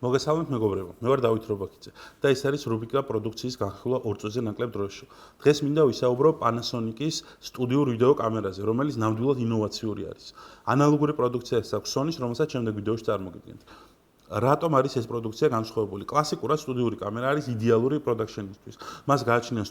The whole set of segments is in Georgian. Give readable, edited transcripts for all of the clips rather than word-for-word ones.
მოგესალმებით მეგობრებო, მე ვარ დავით რობაქიძე და ეს არის რუბრიკა პროდუქციის განხილვა 2 წუთზე ნაკლებ დროში. დღეს მინდა ვისაუბრო Panasonic-ის სტუდიურ ვიდეო კამერაზე, რომელიც ნამდვილად ინოვაციური არის. ანალოგური პროდუქციაც აქვს Sony-ს, რომელსაც შემდეგ ვიდეოში წარმოგიდგენთ. რატომ არის ეს პროდუქცია განსხვავებული? კლასიკურად სტუდიური კამერა არის იდეალური პროდაქშენისთვის. მას გააჩნია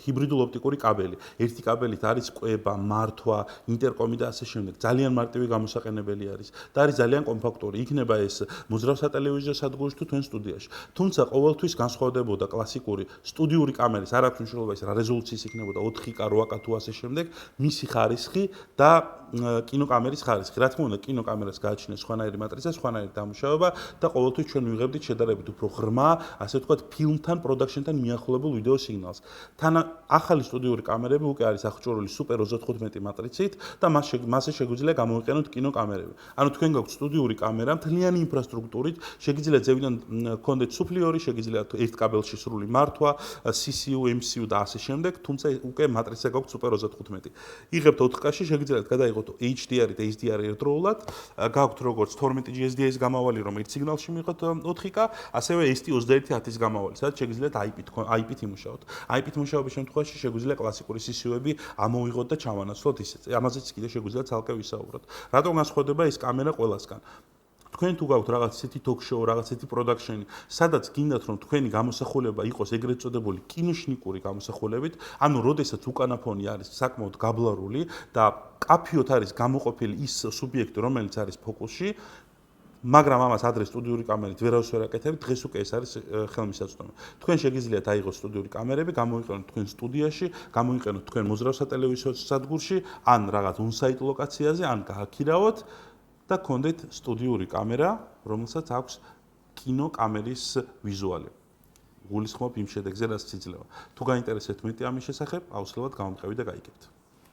ჰიბრიდულ ოპტიკური კაბელი. ერთი კაბელით არის კვება, მართვა, ინტერკომი და ასე შემდეგ. ძალიან მარტივი გამოსაყენებელი არის და არის ძალიან კომპაქტური. იქნება ეს მოძრავ სატელევიზიო სადგურში თუ თქვენ სტუდიაში. თუმცა ყოველთვის განსხვავდებოდა კლასიკური სტუდიური კამერის, არ აქვს მნიშვნელობა ის რა რეზოლუციის იქნებოდა 4K, 8K თუ ასე შემდეგ, მისი ხარისხი და კინოკამერის ხარისხი. რა თქმა უნდა, კინოკამერას გააჩნია სხვანაირი მატრიცა, სხვანაირი დამუშავება და ყოველთვის ჩვენ ვიღებდით შედარებით უფრო ღრმა, ასე ვთქვათ, ფილმთან, პროდაქშენთან მიახლოებულ ვიდეო სიგნალს. თან ახალი სტუდიური კამერები უკვე არის აღჭურვილი Super 35 მატრიცით და მასზე შეგვიძლია გამოიყენოთ კინოკამერები. ანუ თქვენ გაქვთ სტუდიური კამერა, მთლიანი ინფრასტრუქტურით, შეგიძლიათ ზევიდან გქონდეთ სუფლიორი, შეგიძლიათ ერთ კაბელში სრული მართვა, CCU, MCU და ასე შემდეგ, თუმცა უკვე მატრიცა გაქვთ Super 35. იღებთ 4K-ში, შეგიძლიათ გადაიღოთ HDR-ით და HDR ერთდროულად, გაქვთ როგორც 12G SDI-ის გამავალი, რომ ერთ სიგნალში მიიღოთ 4K, ასევე ST2110-ის გამავალი, სადაც შეგიძლიათ IP-ით იმუშაოთ. IP-ით მუშაობის შემთხვევაში შეგვიძლია კლასიკური CCU-ები ამოვიღოთ და ჩავანაცვლოთ ისეც. ამაზეც კიდე შეგვიძლია ცალკე ვისაუბროთ. რატომ განსხვავდება ეს კამერა ყველასგან? თქვენ თუ გაქვთ რაღაც ისეთი talk-show, რაღაც ისეთი production-ი, სადაც გინდათ რომ თქვენი გამოსახულება იყოს ეგრეთ წოდებული კინოშნიკური გამოსახულებით, ანუ როდესაც უკანა ფონი არის საკმაოდ გაბლარული და კაფიოთ არის გამოყოფილი ის სუბიექტი, რომელიც არის ფოკუსში, მაგრამ ამას ადრე სტუდიური კამერით ვერავის ვერ აკეთებთ, დღეს უკვე ეს არის ხელმისაწვდომი. თქვენ შეგიძლიათ აიღოთ სტუდიური კამერები, გამოიყენოთ თქვენ სტუდიაში, გამოიყენოთ თქვენ მოძრავ სატელევიზიო სადგურში, ან რაღაც on-site ლოკაციაზე, ან გააქირავოთ და გქონდეთ სტუდიური კამერა, რომელსაც აქვს კინოკამერის ვიზუალი. გულისხმობ იმ შედეგზე, რაც იძლევა. თუ გაინტერესებთ მეტი ამის შესახებ, აუცილებლად გამომყევი და გაიგებთ.